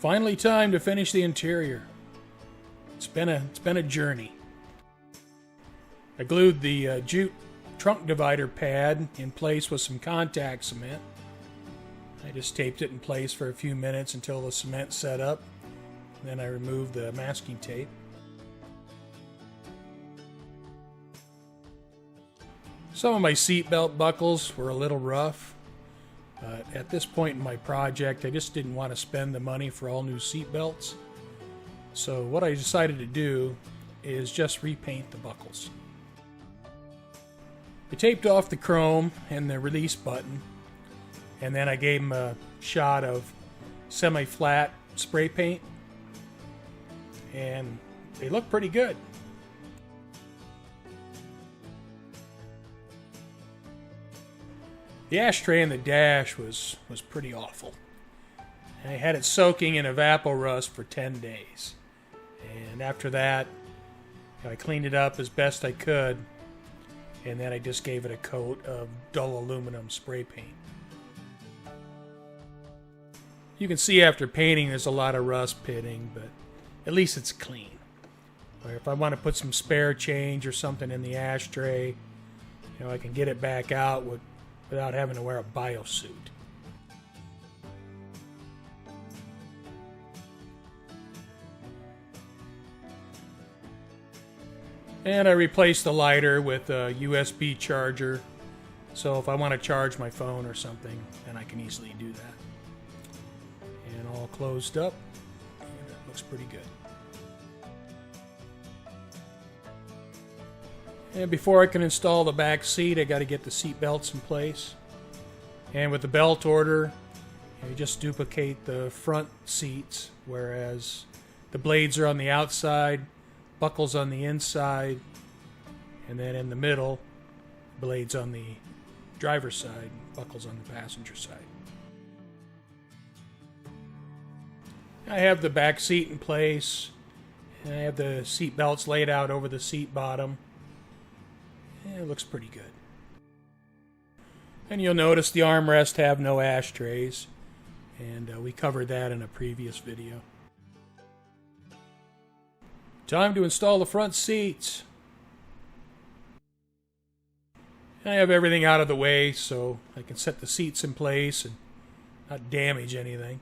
Finally time to finish the interior. It's been a journey. I glued the jute trunk divider pad in place with some contact cement. I just taped it in place for a few minutes until the cement set up. Then I removed the masking tape. Some of my seat belt buckles were a little rough, but at this point in my project I just didn't want to spend the money for all new seat belts. So what I decided to do is just repaint the buckles. I taped off the chrome and the release button, and then I gave them a shot of semi-flat spray paint, and they look pretty good. The ashtray in the dash was pretty awful. I had it soaking in Evaporust for 10 days. And after that, I cleaned it up as best I could, and then I just gave it a coat of dull aluminum spray paint. You can see after painting there's a lot of rust pitting, but at least it's clean. Or if I want to put some spare change or something in the ashtray, I can get it back out without having to wear a biosuit. And I replaced the lighter with a USB charger, so if I want to charge my phone or something, then I can easily do that. And all closed up, and it looks pretty good. And before I can install the back seat, I got to get the seat belts in place. And with the belt order, you just duplicate the front seats, whereas the blades are on the outside, buckles on the inside, and then in the middle, blades on the driver's side, buckles on the passenger side. I have the back seat in place, and I have the seat belts laid out over the seat bottom. It looks pretty good. And you'll notice the armrests have no ashtrays, and we covered that in a previous video. Time to install the front seats. I have everything out of the way so I can set the seats in place and not damage anything.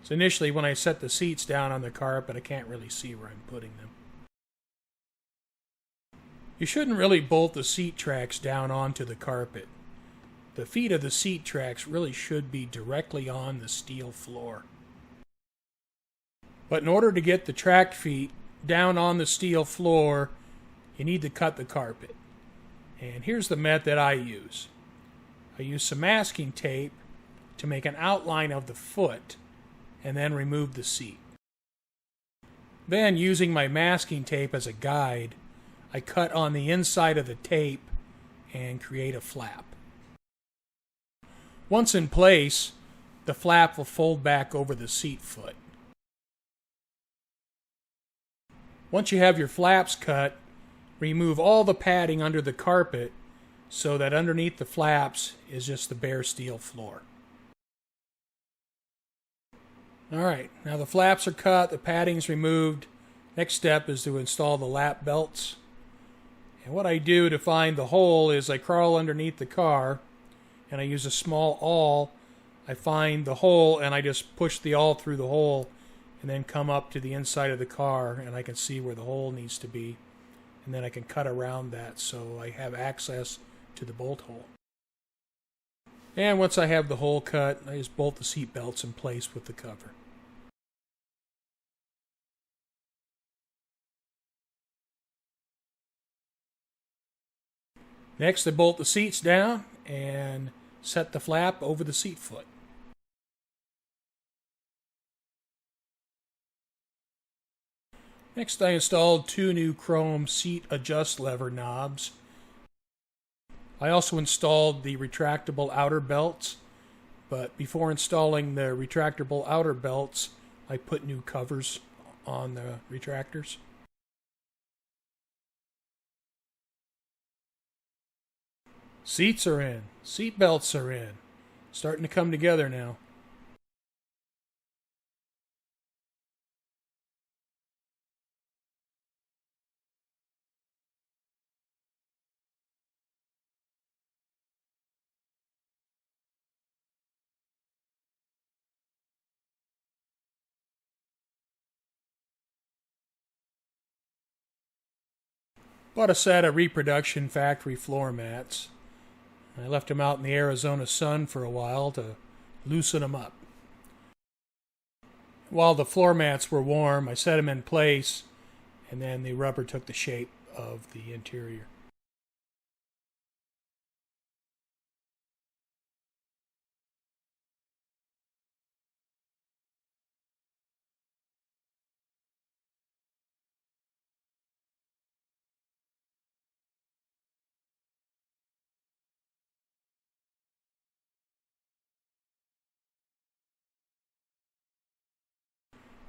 So initially when I set the seats down on the carpet, I can't really see where I'm putting them. You shouldn't really bolt the seat tracks down onto the carpet. The feet of the seat tracks really should be directly on the steel floor. But in order to get the track feet down on the steel floor, you need to cut the carpet. And here's the method I use. I use some masking tape to make an outline of the foot and then remove the seat. Then, using my masking tape as a guide, I cut on the inside of the tape and create a flap. Once in place, the flap will fold back over the seat foot. Once you have your flaps cut, remove all the padding under the carpet so that underneath the flaps is just the bare steel floor. Alright, now the flaps are cut, the padding's removed. Next step is to install the lap belts. And what I do to find the hole is I crawl underneath the car and I use a small awl. I find the hole and I just push the awl through the hole and then come up to the inside of the car and I can see where the hole needs to be. And then I can cut around that so I have access to the bolt hole. And once I have the hole cut, I just bolt the seat belts in place with the cover. Next, I bolt the seats down and set the flap over the seat foot. Next, I installed 2 new chrome seat adjust lever knobs. I also installed the retractable outer belts, but before installing the retractable outer belts, I put new covers on the retractors. Seats are in. Seat belts are in. Starting to come together now. Bought a set of reproduction factory floor mats. I left them out in the Arizona sun for a while to loosen them up. While the floor mats were warm, I set them in place, and then the rubber took the shape of the interior.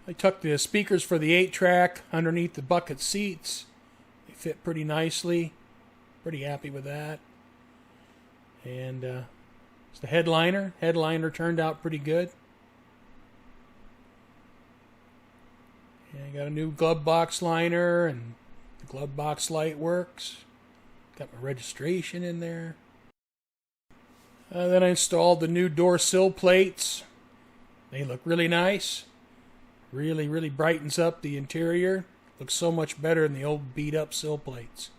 I tucked the speakers for the 8-track underneath the bucket seats. They fit pretty nicely. Pretty happy with that. And it's the headliner. Headliner turned out pretty good. And I got a new glove box liner, and the glove box light works. Got my registration in there. Then I installed the new door sill plates. They look really nice. Really brightens up the interior. Looks so much better than the old beat up sill plates.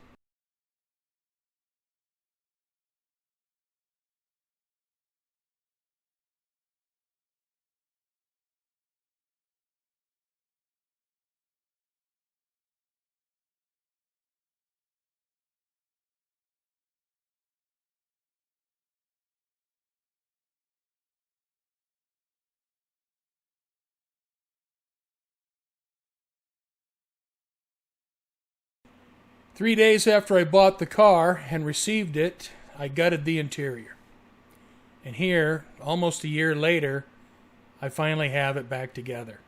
Three days after I bought the car and received it, I gutted the interior. And here, almost a year later, I finally have it back together.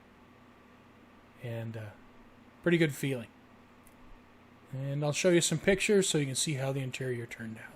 And pretty good feeling. And I'll show you some pictures so you can see how the interior turned out.